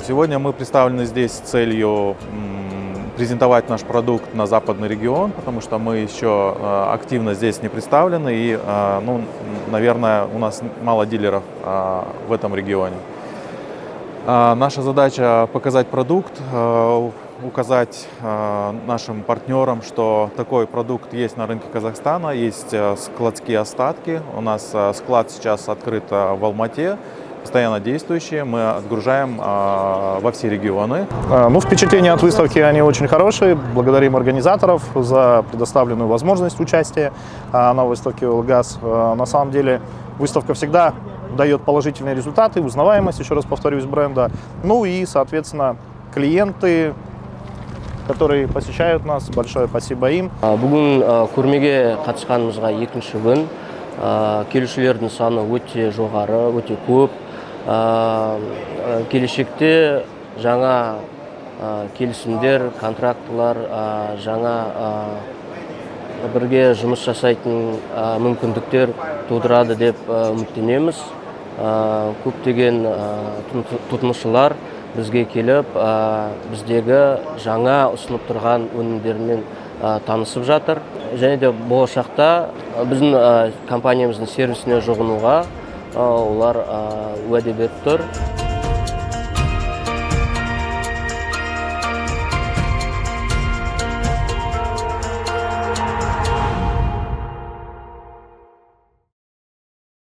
Сегодня мы представлены здесь с целью презентовать наш продукт на западный регион, потому что мы еще активно здесь не представлены и, наверное, у нас мало дилеров в этом регионе. Наша задача показать продукт, указать нашим партнерам, что такой продукт есть на рынке Казахстана, есть складские остатки. У нас склад сейчас открыт в Алмате, постоянно действующие, мы отгружаем во все регионы. Впечатления от выставки, они очень хорошие. Благодарим организаторов за предоставленную возможность участия на выставке «Улгаз». На самом деле выставка всегда дает положительные результаты, узнаваемость, еще раз повторюсь, бренда. И, соответственно, клиенты, которые посещают нас, большое спасибо им. Бүгін көрмеге қатысқанымызға екінші күн. Келушілердің саны өте жоғары, өте көп. Келешекте жаңа келісімдер, контрактылар, жаңа бірге жұмыс жасайтын мүмкіндіктер тудырады деп үміттенеміз. Көптеген тұтынушылар бізге келіп, біздегі жаңа ұсынып тұрған өнімдермен танысып жатыр. Және де болашақта біздің компаниямыздың сервисіне жоғынуға олар уәде беріп тұр.